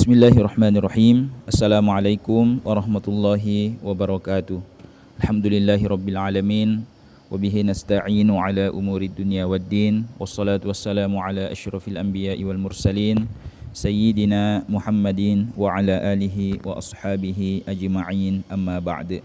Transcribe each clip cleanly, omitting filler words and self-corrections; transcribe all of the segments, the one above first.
Bismillahirrahmanirrahim. Assalamualaikum warahmatullahi wabarakatuh. Alhamdulillahi rabbil alamin. Wabihi nasta'inu ala umuri dunya waddin. Wassalatu wassalamu ala asyrafil anbiya'i wal mursalin Sayyidina Muhammadin wa ala alihi wa ashabihi ajma'in, amma ba'd.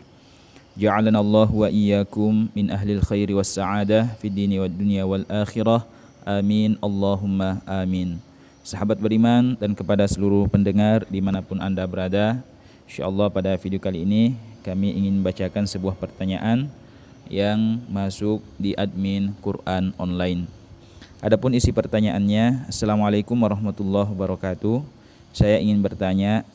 Ja'alana Allah wa iyyakum min ahlil khairi was sa'adah fid dini wad dunya wal akhirah. Amin Allahumma amin. Sahabat beriman dan kepada seluruh pendengar dimanapun Anda berada, insyaallah pada video kali ini kami ingin membacakan sebuah pertanyaan yang masuk di admin Quran online. Adapun isi pertanyaannya, Assalamualaikum warahmatullahi wabarakatuh. Saya ingin bertanya,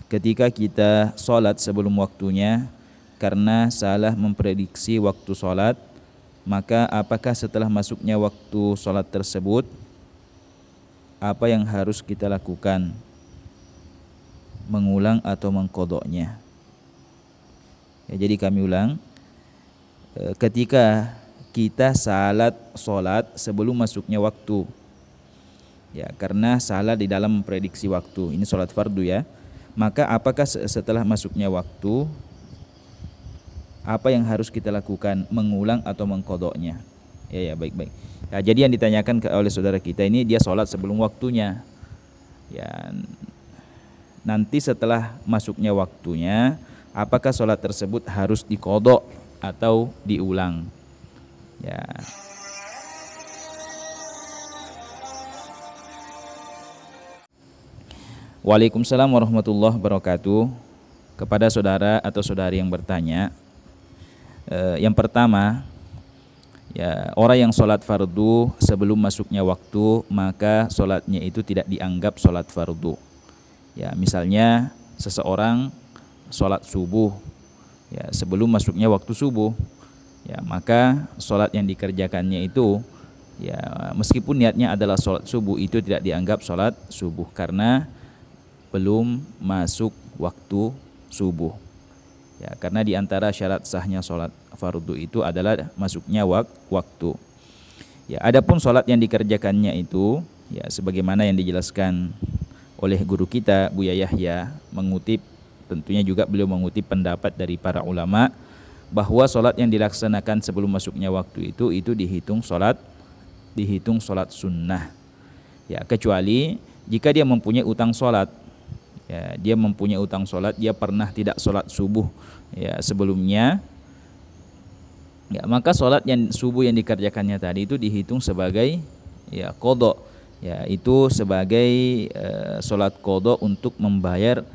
ketika kita sholat sebelum waktunya karena salah memprediksi waktu sholat, maka apakah setelah masuknya waktu sholat tersebut apa yang harus kita lakukan? Mengulang atau mengqadanya? Ya, jadi kami ulang, ketika kita salat sholat sebelum masuknya waktu, ya karena salah di dalam memprediksi waktu, ini sholat fardu ya, maka apakah setelah masuknya waktu apa yang harus kita lakukan? Mengulang atau mengqadanya? Ya baik. Nah, jadi yang ditanyakan oleh saudara kita ini, dia sholat sebelum waktunya. Ya, nanti setelah masuknya waktunya, apakah sholat tersebut harus diqadha atau diulang? Ya. Waalaikumsalam warahmatullahi wabarakatuh. Kepada saudara atau saudari yang bertanya, yang pertama, ya, orang yang sholat fardu sebelum masuknya waktu, maka sholatnya itu tidak dianggap sholat fardu. Ya, misalnya seseorang sholat subuh, ya sebelum masuknya waktu subuh, ya maka sholat yang dikerjakannya itu, ya meskipun niatnya adalah sholat subuh, itu tidak dianggap sholat subuh karena belum masuk waktu subuh. Ya, karena di antara syarat sahnya sholat fardu itu adalah masuknya waktu. Ya, adapun sholat yang dikerjakannya itu, ya sebagaimana yang dijelaskan oleh guru kita Buya Yahya, mengutip, tentunya juga beliau mengutip pendapat dari para ulama, bahwa sholat yang dilaksanakan sebelum masuknya waktu itu dihitung sholat sunnah. Ya, kecuali jika dia mempunyai utang sholat. Ya, dia mempunyai utang sholat, dia pernah tidak sholat subuh ya sebelumnya, ya maka sholat yang subuh yang dikerjakannya tadi itu dihitung sebagai ya qadha, ya itu sebagai sholat qadha untuk membayar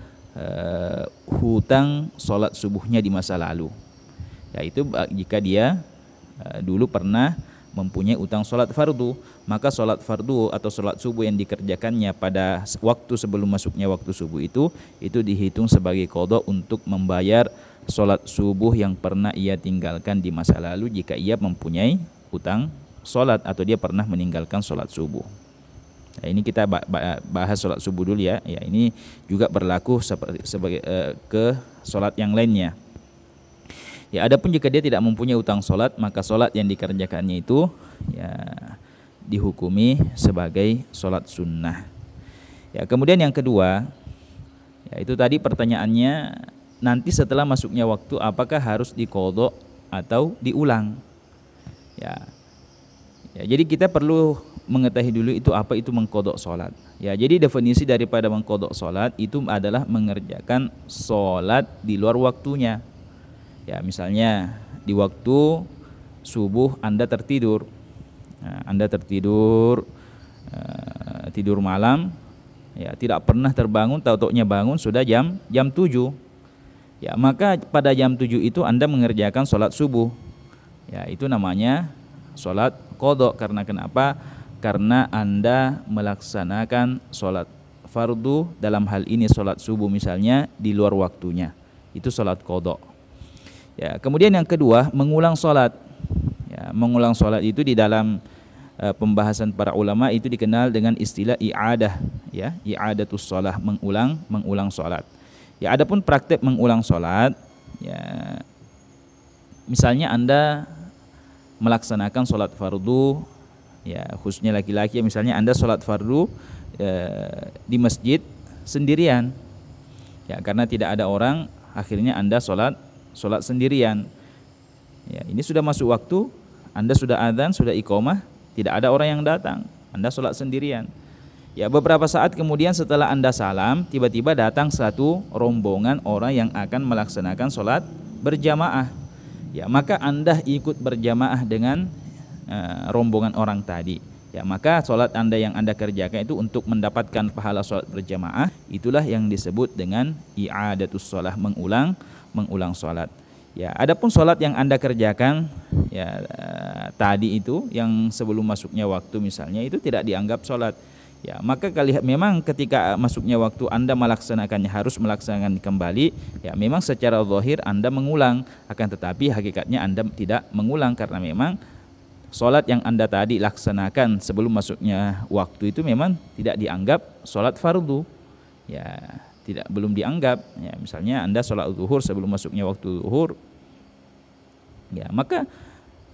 hutang sholat subuhnya di masa lalu. Ya itu jika dia dulu pernah mempunyai utang sholat fardu, maka sholat fardu atau sholat subuh yang dikerjakannya pada waktu sebelum masuknya waktu subuh itu dihitung sebagai qadha untuk membayar sholat subuh yang pernah ia tinggalkan di masa lalu jika ia mempunyai utang sholat atau dia pernah meninggalkan sholat subuh. Nah, ini kita bahas sholat subuh dulu ya. Ya, ini juga berlaku sebagai ke sholat yang lainnya. Ya, adapun jika dia tidak mempunyai utang sholat, maka sholat yang dikerjakannya itu ya dihukumi sebagai sholat sunnah. Ya, kemudian yang kedua, ya itu tadi pertanyaannya, nanti setelah masuknya waktu apakah harus diqadha atau diulang? Ya, jadi kita perlu mengetahui dulu itu apa itu mengqadha sholat. Ya, jadi definisi daripada mengqadha sholat itu adalah mengerjakan sholat di luar waktunya. Ya, misalnya di waktu subuh Anda tertidur, tidur malam, ya tidak pernah terbangun, tahu-taunya bangun sudah jam 7. Ya, maka pada jam 7 itu Anda mengerjakan sholat subuh. Ya, itu namanya sholat qadha. Karena kenapa? Karena Anda melaksanakan sholat fardu, dalam hal ini sholat subuh misalnya, di luar waktunya. Itu sholat qadha. Ya, kemudian yang kedua, mengulang sholat. Ya, mengulang sholat itu di dalam pembahasan para ulama itu dikenal dengan istilah i'adah, ya, i'adatus sholah, mengulang sholat. Ya, adapun praktek mengulang sholat, ya, misalnya Anda melaksanakan sholat fardu, Ya, khususnya laki-laki, misalnya Anda sholat fardu di masjid sendirian. Ya, karena tidak ada orang, akhirnya Anda sholat sendirian. Ya, ini sudah masuk waktu, Anda sudah adzan, sudah iqamah, tidak ada orang yang datang, Anda sholat sendirian. Ya, beberapa saat kemudian setelah Anda salam, tiba-tiba datang satu rombongan orang yang akan melaksanakan sholat berjamaah. Ya, maka Anda ikut berjamaah dengan rombongan orang tadi. Ya, maka sholat Anda yang Anda kerjakan itu untuk mendapatkan pahala sholat berjamaah, itulah yang disebut dengan i'adatus sholah, mengulang sholat. Ya, adapun sholat yang Anda kerjakan ya tadi itu yang sebelum masuknya waktu misalnya, itu tidak dianggap sholat. Ya, maka memang ketika masuknya waktu Anda melaksanakannya, harus melaksanakan kembali. Ya, memang secara zahir Anda mengulang, akan tetapi hakikatnya Anda tidak mengulang, karena memang sholat yang Anda tadi laksanakan sebelum masuknya waktu itu memang tidak dianggap sholat fardu. Ya, belum dianggap. Ya, misalnya Anda sholat zuhur sebelum masuknya waktu zuhur, ya maka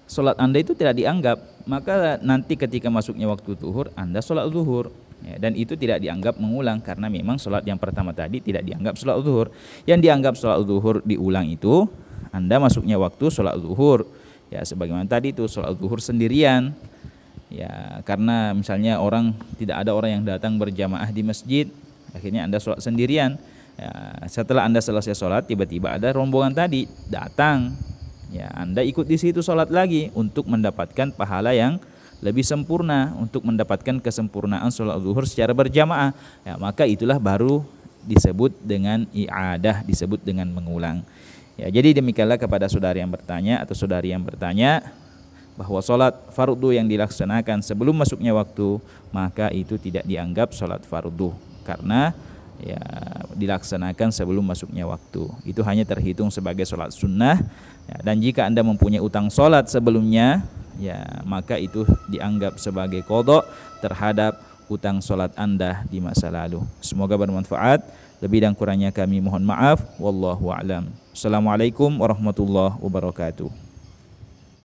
sholat Anda itu tidak dianggap. Maka nanti ketika masuknya waktu zuhur, Anda sholat zuhur, ya, dan itu tidak dianggap mengulang, karena memang sholat yang pertama tadi tidak dianggap sholat zuhur. Yang dianggap sholat zuhur diulang itu Anda masuknya waktu sholat zuhur. Ya, sebagaimana tadi itu sholat zuhur sendirian. Ya, karena misalnya tidak ada orang yang datang berjamaah di masjid, akhirnya Anda sholat sendirian. Ya, setelah Anda selesai sholat, tiba-tiba ada rombongan tadi datang. Ya, Anda ikut di situ sholat lagi untuk mendapatkan pahala yang lebih sempurna, untuk mendapatkan kesempurnaan sholat zuhur secara berjamaah. Ya, maka itulah baru disebut dengan i'adah, disebut dengan mengulang. Ya, jadi demikianlah kepada saudari yang bertanya atau saudari yang bertanya bahwa sholat fardu yang dilaksanakan sebelum masuknya waktu, maka itu tidak dianggap sholat fardu, karena ya dilaksanakan sebelum masuknya waktu. Itu hanya terhitung sebagai sholat sunnah. Ya, dan jika Anda mempunyai utang sholat sebelumnya, ya maka itu dianggap sebagai qadha terhadap utang sholat Anda di masa lalu. Semoga bermanfaat. Lebih dan kurangnya kami mohon maaf. Wallahu a'lam. Assalamualaikum warahmatullahi wabarakatuh.